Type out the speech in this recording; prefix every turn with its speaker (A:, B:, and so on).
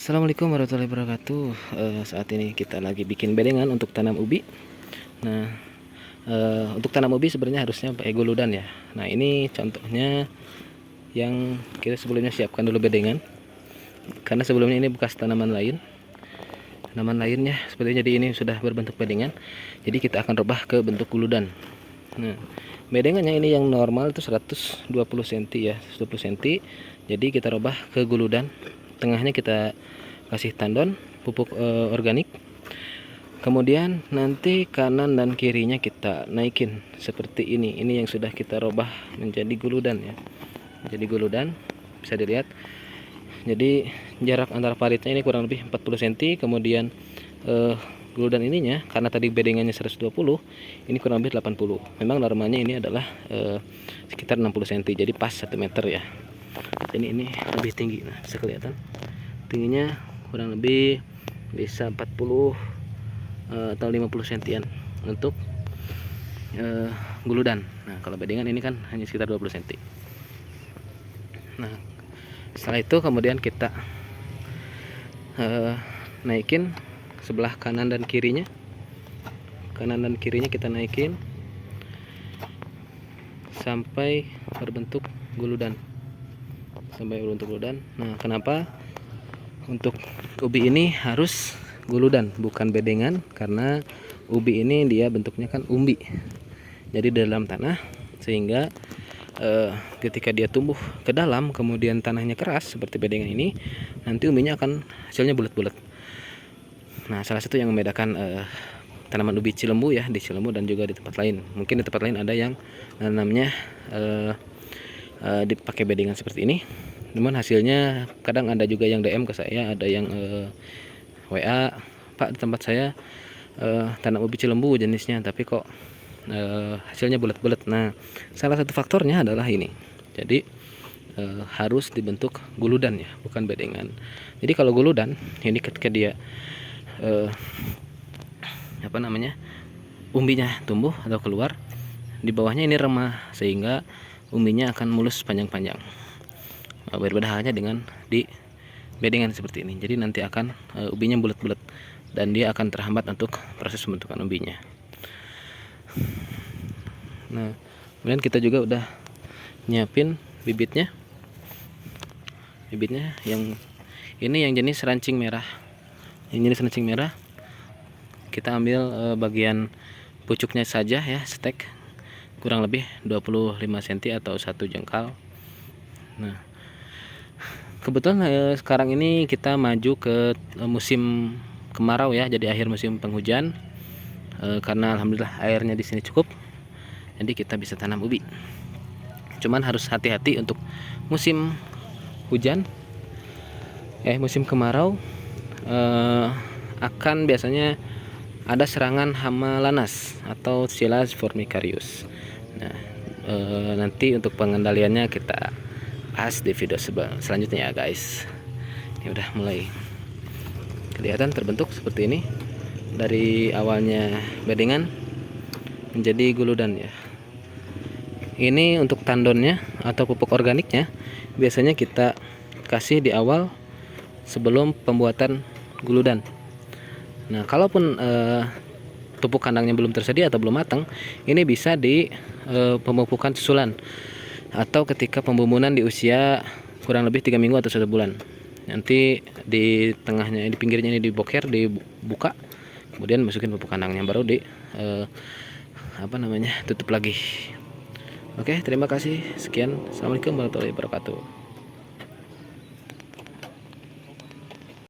A: Assalamualaikum warahmatullahi wabarakatuh. Saat ini kita lagi bikin bedengan untuk tanam ubi. Nah, untuk tanam ubi sebenarnya harusnya pakai guludan ya. Nah, ini contohnya yang kita sebelumnya siapkan dulu bedengan. Karena sebelumnya ini bekas tanaman lain. Tanaman lainnya seperti jadi ini sudah berbentuk bedengan. Jadi kita akan rubah ke bentuk guludan. Nah, bedengannya ini yang normal itu 120 cm ya, 120 cm. Jadi kita rubah ke guludan. Tengahnya kita kasih tandon pupuk organik, kemudian nanti kanan dan kirinya kita naikin seperti ini yang sudah kita rubah menjadi guludan ya, jadi guludan bisa dilihat. Jadi jarak antara paritnya ini kurang lebih 40 cm, kemudian guludan ininya karena tadi bedengannya 120, ini kurang lebih 80. Memang normalnya ini adalah sekitar 60 cm, jadi pas 1 meter ya. Ini lebih tinggi, nah bisa kelihatan tingginya kurang lebih bisa 40 atau 50 sentian untuk guludan. Nah, kalau bedengan ini kan hanya sekitar 20 cm. Nah, setelah itu kemudian kita naikin sebelah kanan dan kirinya. Kanan dan kirinya kita naikin sampai berbentuk guludan. Nah, kenapa untuk ubi ini harus guludan bukan bedengan? Karena ubi ini dia bentuknya kan umbi, jadi dalam tanah, sehingga ketika dia tumbuh ke dalam kemudian tanahnya keras seperti bedengan ini, nanti umbinya akan hasilnya bulat-bulat. Nah, salah satu yang membedakan tanaman ubi Cilembu ya, di Cilembu dan juga di tempat lain, mungkin di tempat lain ada yang namanya dipakai bedengan seperti ini, namun hasilnya kadang ada juga yang DM ke saya, ada yang WA, Pak, di tempat saya tanam ubi Cilembu jenisnya, tapi kok hasilnya bulat-bulat. Nah, salah satu faktornya adalah ini. Jadi harus dibentuk guludan ya, bukan bedengan. Jadi kalau guludan ini ketika dia umbinya tumbuh atau keluar, di bawahnya ini remah sehingga umbinya akan mulus panjang-panjang. Berbeda halnya dengan di bedengan seperti ini. Jadi nanti akan ubinya bulat-bulat dan dia akan terhambat untuk proses pembentukan umbinya. Nah, kemudian kita juga udah nyiapin bibitnya. Bibitnya yang ini yang jenis rancing merah. Yang jenis rancing merah kita ambil bagian pucuknya saja ya, stek kurang lebih 25 cm atau 1 jengkal. Nah, kebetulan sekarang ini kita maju ke musim kemarau ya, jadi akhir musim penghujan. Karena alhamdulillah airnya di sini cukup, jadi kita bisa tanam ubi. Cuman harus hati-hati untuk musim hujan, musim kemarau akan biasanya ada serangan hama lanas atau Psilas formicarius. Nah, nanti untuk pengendaliannya kita bahas di video selanjutnya ya guys. Ini udah mulai kelihatan terbentuk seperti ini, dari awalnya bedengan menjadi guludan ya. Ini untuk tandonnya atau pupuk organiknya biasanya kita kasih di awal sebelum pembuatan guludan. Nah, kalaupun pupuk kandangnya belum tersedia atau belum matang, ini bisa di pemupukan susulan atau ketika pembumbunan di usia kurang lebih 3 minggu atau 1 bulan. Nanti di tengahnya, di pinggirnya ini diboker, dibuka, kemudian masukin pupuk kandangnya, baru di tutup lagi. Oke, terima kasih. Sekian. Assalamualaikum warahmatullahi wabarakatuh.